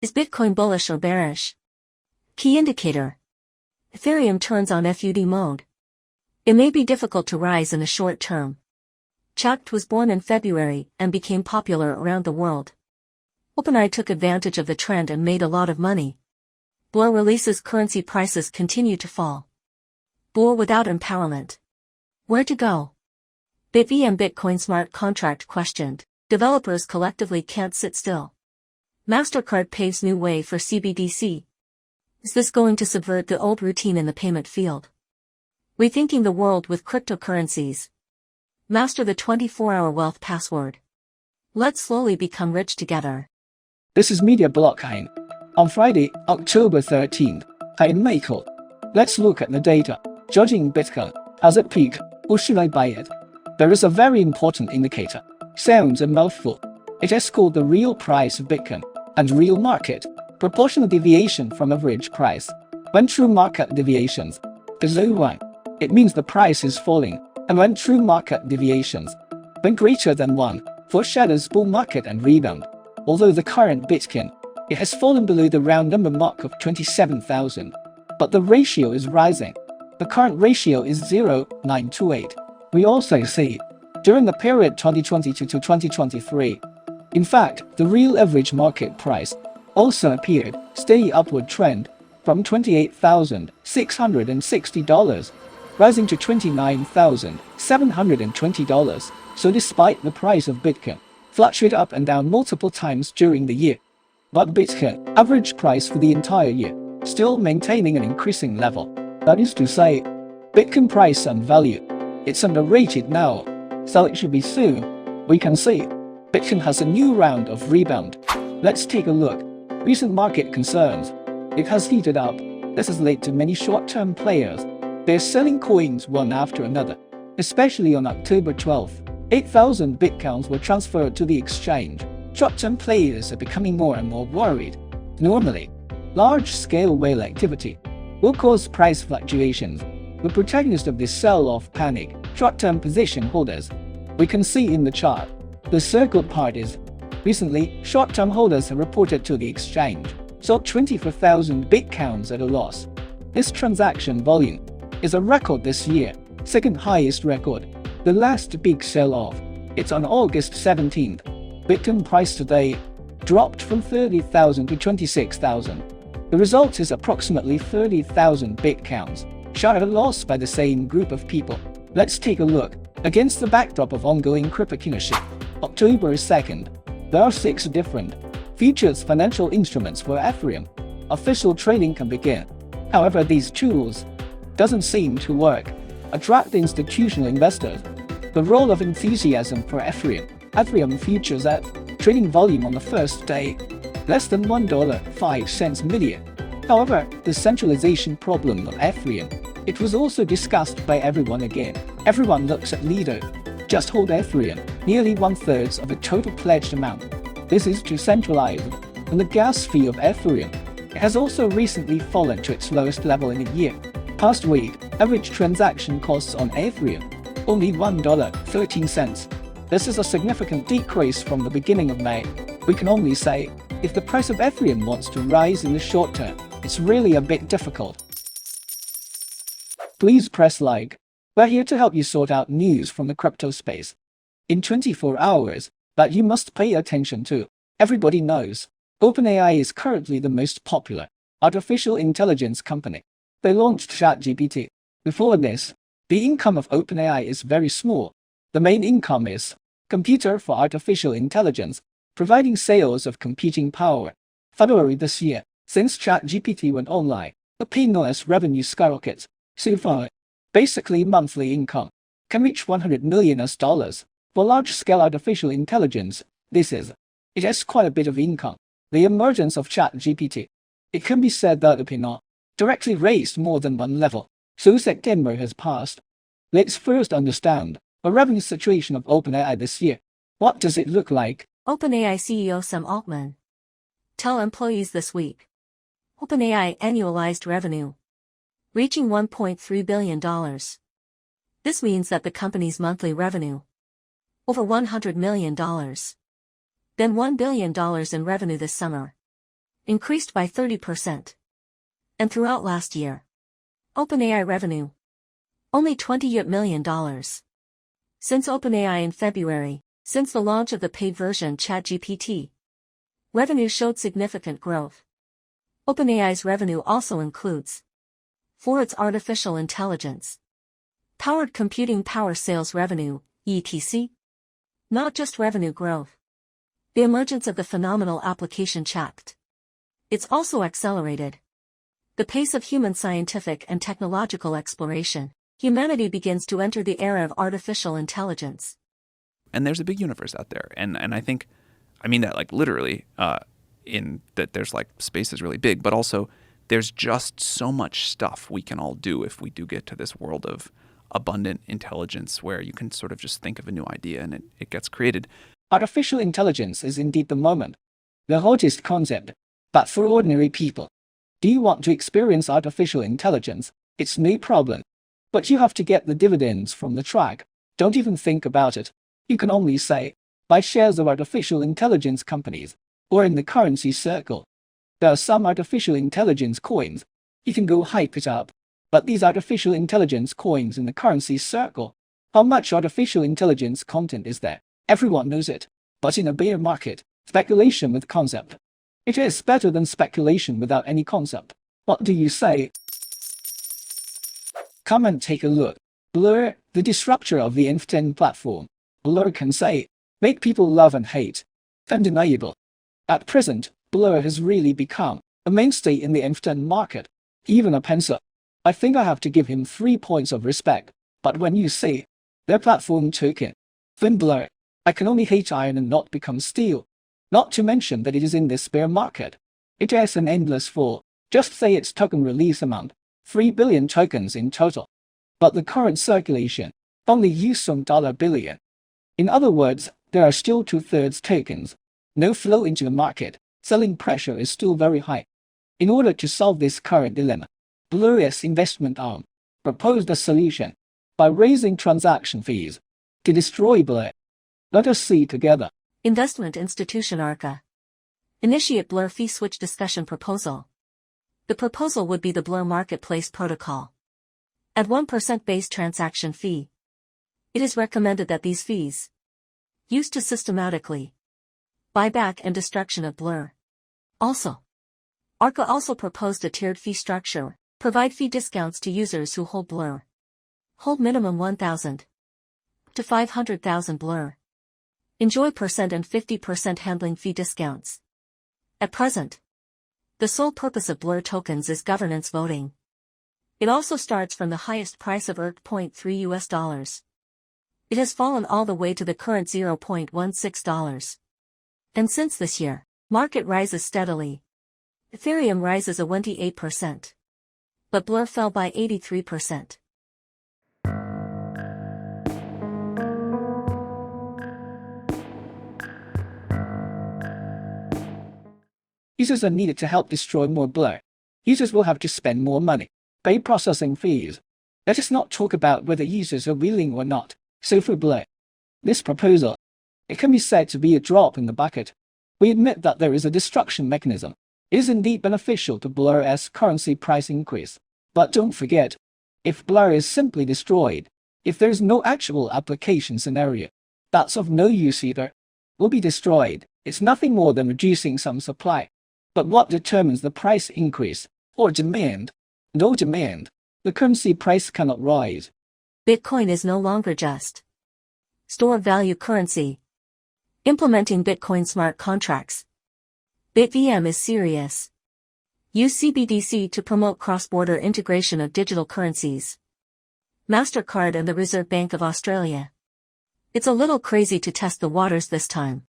Is Bitcoin bullish or bearish? Key indicator. Ethereum turns on FUD mode. It may be difficult to rise in the short term. Chat was born in February and became popular around the world. OpenAI took advantage of the trend and made a lot of money. Blur releases currency prices continue to fall. Bull without empowerment. Where to go? BitVM Bitcoin smart contract questioned. Developers collectively can't sit still. Mastercard paves new way for CBDC. Is this going to subvert the old routine in the payment field? Rethinking the world with cryptocurrencies. Master the 24-hour wealth password. Let's slowly become rich together. This is Media Blockchain. On Friday, October 13th, in Michael. Let's look at the data. Judging Bitcoin. Has it peaked, or should I buy it? There is a very important indicator. Sounds a mouthful. It is called the real price of Bitcoin, and real market, proportional deviation from average price. When true market deviations below 1, it means the price is falling, and when true market deviations when greater than 1, foreshadows bull market and rebound. Although the current Bitcoin, it has fallen below the round number mark of 27,000, but the ratio is rising. The current ratio is 0.928. We also see, during the period 2022 to 2023, in fact, the real average market price also appeared steady upward trend from $28,660, rising to $29,720. So despite the price of Bitcoin fluctuate up and down multiple times during the year, but Bitcoin average price for the entire year still maintaining an increasing level. That is to say, Bitcoin price and value, it's underrated now, so it should be soon. We can see Bitcoin has a new round of rebound. Let's take a look. Recent market concerns. It has heated up. This has led to many short-term players. They're selling coins one after another. Especially on October 12th, 8,000 Bitcoins were transferred to the exchange. Short-term players are becoming more and more worried. Normally, large-scale whale activity will cause price fluctuations. The protagonist of this sell-off panic, short-term position holders. We can see in the chart. The circled part is, recently, short-term holders have reported to the exchange, sold 24,000 Bitcoins at a loss. This transaction volume is a record this year, second highest record. The last big sell-off, it's on August 17th. Bitcoin price today dropped from 30,000 to 26,000. The result is approximately 30,000 Bitcoins, shot at a loss by the same group of people. Let's take a look. Against the backdrop of ongoing cryptocurrency, October 2nd, there are 6 different futures financial instruments for Ethereum. Official trading can begin. However, these tools doesn't seem to work. Attract institutional investors. The role of enthusiasm for Ethereum futures at trading volume on the first day, less than $1.05 million. However, the centralization problem of Ethereum, it was also discussed by everyone again. Everyone looks at Lido. Just hold Ethereum, nearly 1/3 of the total pledged amount. This is too centralized. And the gas fee of Ethereum, it has also recently fallen to its lowest level in a year. Past week, average transaction costs on Ethereum, only $1.13. This is a significant decrease from the beginning of May. We can only say, if the price of Ethereum wants to rise in the short term, it's really a bit difficult. Please press like. We're here to help you sort out news from the crypto space in 24 hours that you must pay attention to. Everybody knows OpenAI is currently the most popular artificial intelligence company. They launched ChatGPT. Before this, the income of OpenAI is very small. The main income is computer for artificial intelligence, providing sales of computing power. February this year, since ChatGPT went online, the P&L revenue skyrockets. So far, basically monthly income can reach $100 million. For large-scale artificial intelligence, it has quite a bit of income. The emergence of ChatGPT, it can be said that the P&L directly raised more than one level. So September has passed. Let's first understand the revenue situation of OpenAI this year. What does it look like? OpenAI CEO Sam Altman tell employees this week. OpenAI annualized revenue reaching $1.3 billion. This means that the company's monthly revenue over $100 million. Then $1 billion in revenue this summer. increased by 30%. And throughout last year, OpenAI revenue, only $28 million. Since OpenAI in February, since the launch of the paid version ChatGPT, revenue showed significant growth. OpenAI's revenue also includes, for its artificial intelligence, powered computing power sales revenue, ETC. Not just revenue growth. The emergence of the phenomenal application chat. It's also accelerated the pace of human scientific and technological exploration. Humanity begins to enter the era of artificial intelligence. And there's a big universe out there. And I think, I mean that like literally, in that there's like space is really big, but also there's just so much stuff we can all do if we do get to this world of abundant intelligence where you can sort of just think of a new idea and it gets created. Artificial intelligence is indeed the moment, the hottest concept, but for ordinary people. Do you want to experience artificial intelligence? It's no problem. But you have to get the dividends from the track. Don't even think about it. You can only say, buy shares of artificial intelligence companies, or in the currency circle. There are some artificial intelligence coins. You can go hype it up. But these artificial intelligence coins in the currency circle, how much artificial intelligence content is there? Everyone knows it. But in a bear market, speculation with concept. It is better than speculation without any concept. What do you say? Come and take a look. Blur, the disruptor of the NFT platform. Blur can say, make people love and hate. Undeniable. At present, Blur has really become a mainstay in the NFT market. Even a pencil. I think I have to give him 3 points of respect. But when you say, their platform token, then Blur, I can only hate iron and not become steel. Not to mention that it is in this bear market. It has an endless fall. Just say its token release amount, 3 billion tokens in total. But the current circulation only use some $billion. In other words, there are still 2/3 tokens. No flow into the market. Selling pressure is still very high. In order to solve this current dilemma, Blur's investment arm proposed a solution by raising transaction fees to destroy Blur. Let us see together. Investment institution ARCA. Initiate Blur fee switch discussion proposal. The proposal would be the Blur marketplace protocol. At 1% base transaction fee. It is recommended that these fees, used to systematically buyback and destruction of Blur. Also, ARCA also proposed a tiered fee structure, provide fee discounts to users who hold Blur. Hold minimum 1,000 to 500,000 Blur. Enjoy percent and 50% handling fee discounts. At present, the sole purpose of Blur tokens is governance voting. It also starts from the highest price of $0.3 US. It has fallen all the way to the current $0.16. And since this year, market rises steadily. Ethereum rises 28%. But Blur fell by 83%. Users are needed to help destroy more Blur. Users will have to spend more money, pay processing fees. Let us not talk about whether users are willing or not. So for Blur, this proposal, it can be said to be a drop in the bucket. We admit that there is a destruction mechanism. It is indeed beneficial to Blur's currency price increase. But don't forget, if Blur is simply destroyed, if there is no actual application scenario, that's of no use either. Will be destroyed. It's nothing more than reducing some supply. But what determines the price increase, or demand? No demand. The currency price cannot rise. Bitcoin is no longer just store of value currency. Implementing Bitcoin smart contracts. BitVM is serious. Use CBDC to promote cross-border integration of digital currencies. Mastercard and the Reserve Bank of Australia. It's a little crazy to test the waters this time.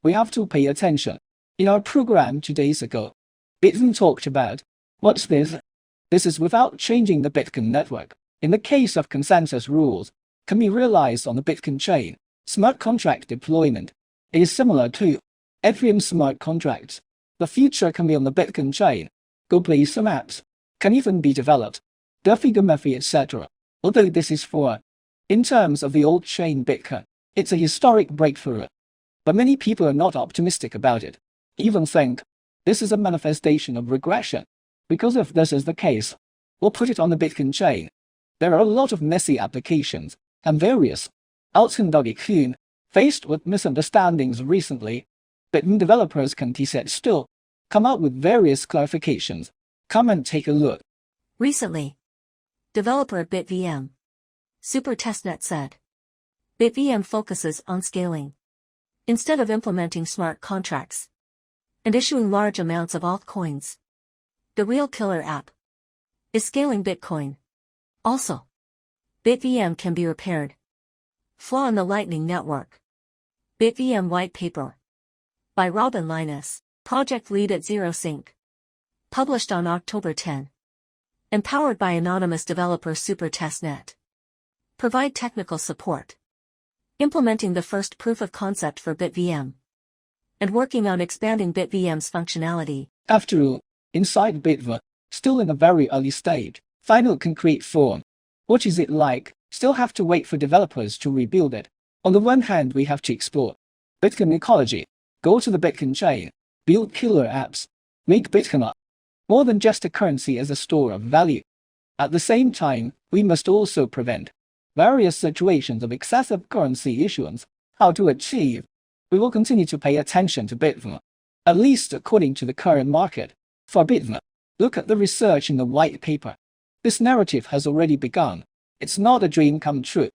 We have to pay attention. In our program 2 days ago, Bitcoin talked about, what's this? This is without changing the Bitcoin network. In the case of consensus rules, can be realized on the Bitcoin chain. Smart contract deployment. It is similar to Ethereum smart contracts. The future can be on the Bitcoin chain. Go play some apps. Can even be developed. Murphy, etc. Although this is for, in terms of the old chain Bitcoin, it's a historic breakthrough. But many people are not optimistic about it. Even think, This is a manifestation of regression. Because if this is the case, we'll put it on the Bitcoin chain. There are a lot of messy applications and various altcoin dogecoin faced with misunderstandings recently. Bitcoin developers can still come out with various clarifications. Come and take a look. Recently, developer at BitVM, Super Testnet said, BitVM focuses on scaling instead of implementing smart contracts and issuing large amounts of altcoins. The real killer app is scaling Bitcoin. Also, BitVM can be repaired. Flaw in the Lightning Network. BitVM White Paper by Robin Linus, project lead at ZeroSync. Published on October 10. Empowered by anonymous developer Super Testnet. Provide technical support. Implementing the first proof of concept for BitVM. And working on expanding BitVM's functionality. After all, inside BitVM, still in a very early stage, final concrete form. What is it like? Still have to wait for developers to rebuild it. On the one hand, we have to explore Bitcoin ecology, go to the Bitcoin chain, build killer apps, make Bitcoin more than just a currency as a store of value. At the same time, we must also prevent various situations of excessive currency issuance. How to achieve? We will continue to pay attention to BitVM, at least according to the current market. For BitVM, look at the research in the white paper. This narrative has already begun. It's not a dream come true.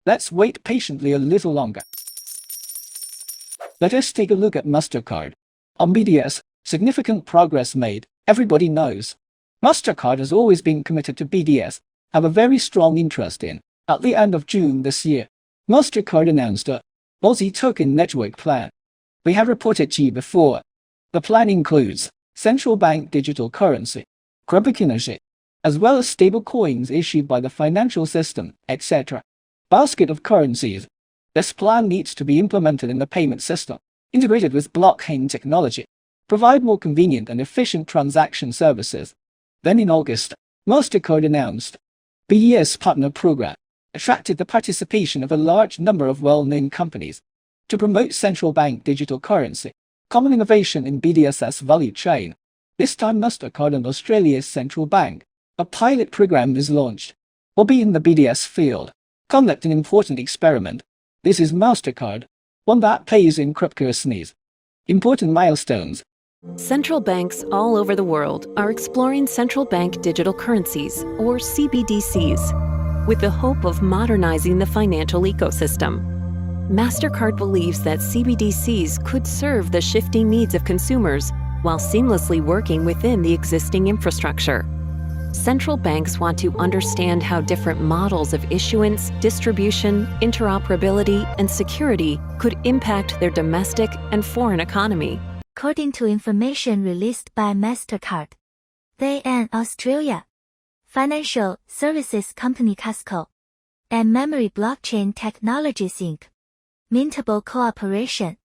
Let's wait patiently a little longer. Let us take a look at Mastercard. On BDS, significant progress made. Everybody knows Mastercard has always been committed to BDS, have a very strong interest in. At the end of June this year, Mastercard announced a multi-token network plan. We have reported to you before. The plan includes central bank digital currency, cryptocurrency, as well as stable coins issued by the financial system, etc. Basket of currencies. This plan needs to be implemented in the payment system, integrated with blockchain technology, provide more convenient and efficient transaction services. Then in August, Mastercard announced BDS Partner Program, attracted the participation of a large number of well-known companies to promote central bank digital currency, common innovation in BDS's value chain. This time Mastercard and Australia's central bank, a pilot program is launched. Will be in the BDS field, conduct an important experiment. This is Mastercard, one that pays in cryptocurrencies. Important milestones. Central banks all over the world are exploring central bank digital currencies, or CBDCs, with the hope of modernizing the financial ecosystem. Mastercard believes that CBDCs could serve the shifting needs of consumers while seamlessly working within the existing infrastructure. Central banks want to understand how different models of issuance, distribution, interoperability, and security could impact their domestic and foreign economy. According to information released by Mastercard, they and Australia financial services company Casco and Memory Blockchain Technologies Inc. Mintable cooperation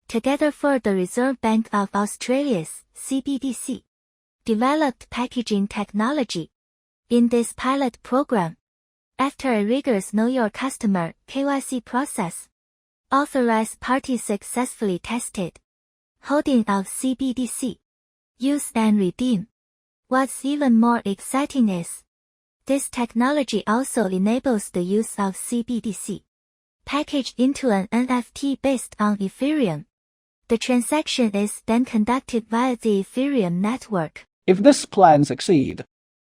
together for the Reserve Bank of Australia's CBDC developed packaging technology. In this pilot program, after a rigorous Know Your Customer (KYC) process, authorized parties successfully tested holding of CBDC, use and redeem. What's even more exciting is, this technology also enables the use of CBDC packaged into an NFT based on Ethereum. The transaction is then conducted via the Ethereum network. If this plan succeeds,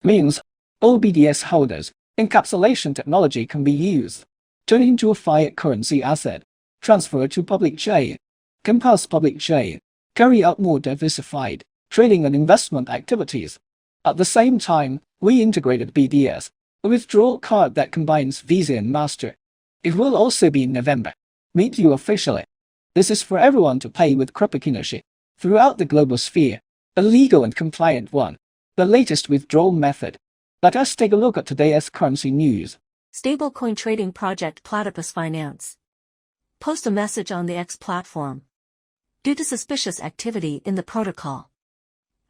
means all BDS holders, encapsulation technology can be used, turn into a fiat currency asset, transfer to public chain, compose public chain, carry out more diversified trading and investment activities. At the same time, we integrated BDS, a withdrawal card that combines Visa and Master. It will also be in November. Meet you officially. This is for everyone to pay with cryptocurrency throughout the global sphere, a legal and compliant one, the latest withdrawal method. Let us take a look at today's currency news. Stablecoin trading project Platypus Finance. Post a message on the X platform. Due to suspicious activity in the protocol,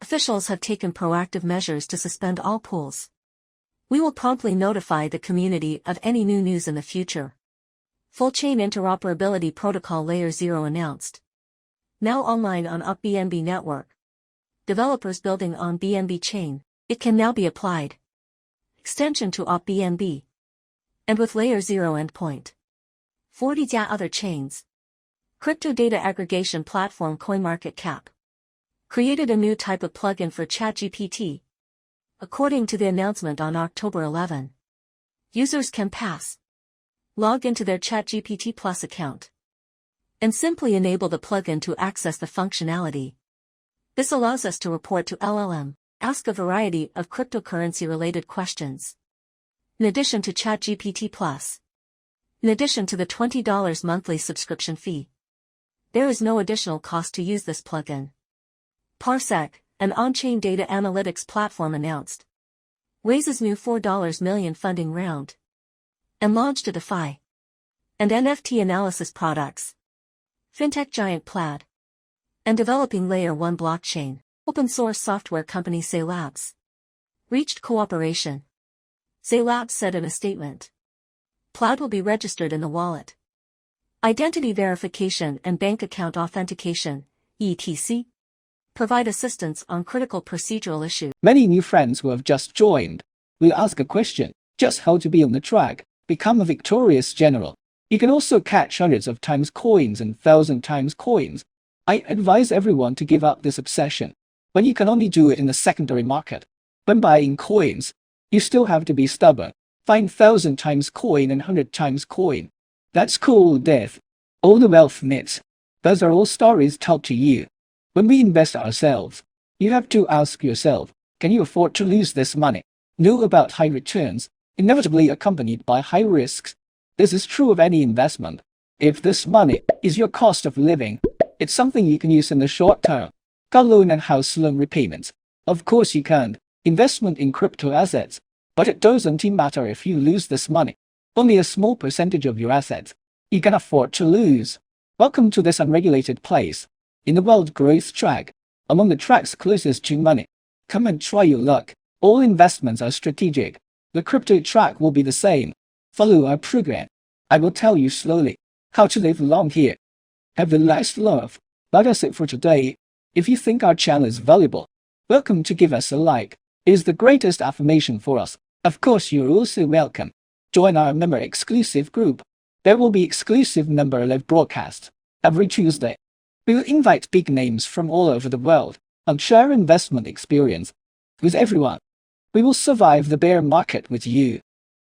officials have taken proactive measures to suspend all pools. We will promptly notify the community of any new news in the future. Full Chain Interoperability Protocol Layer 0 announced. Now online on UpBNB network. Developers building on BNB chain, it can now be applied. Extension to op BNB. And with layer 0 endpoint. 40 other chains. Crypto data aggregation platform CoinMarketCap created a new type of plugin for ChatGPT. According to the announcement on October 11, users can log into their ChatGPT Plus account and simply enable the plugin to access the functionality. This allows us to report to LLM, ask a variety of cryptocurrency-related questions. In addition to ChatGPT Plus. In addition to the $20 monthly subscription fee. There is no additional cost to use this plugin. Parsec, an on-chain data analytics platform announced. Raises new $4 million funding round. And launched a DeFi and NFT analysis products. Fintech giant Plaid. And developing Layer 1 blockchain, open source software company Say Labs. Reached cooperation. Say Labs said in a statement. Plaid will be registered in the wallet. Identity verification and bank account authentication, etc. Provide assistance on critical procedural issues. Many new friends who have just joined will ask a question, just how to be on the track, become a victorious general. You can also catch hundreds of times coins and 1,000 times coins. I advise everyone to give up this obsession, when you can only do it in the secondary market. When buying coins, you still have to be stubborn. Find 1,000 times coin and 100 times coin. That's cool death. All the wealth myths. Those are all stories told to you. When we invest ourselves, you have to ask yourself, can you afford to lose this money? Know about high returns, inevitably accompanied by high risks. This is true of any investment. If this money is your cost of living, it's something you can use in the short term. Car loan and house loan repayments. Of course you can. Investment in crypto assets. But it doesn't matter if you lose this money. Only a small percentage of your assets you can afford to lose. Welcome to this unregulated place. In the world growth track, among the tracks closest to money. Come and try your luck. All investments are strategic. The crypto track will be the same. Follow our program. I will tell you slowly how to live long here. Have the last love. That's it for today. If you think our channel is valuable, welcome to give us a like. It is the greatest affirmation for us. Of course, you're also welcome. Join our member exclusive group. There will be exclusive member live broadcasts every Tuesday. We will invite big names from all over the world and share investment experience with everyone. We will survive the bear market with you.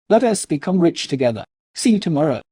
Let us become rich together. See you tomorrow.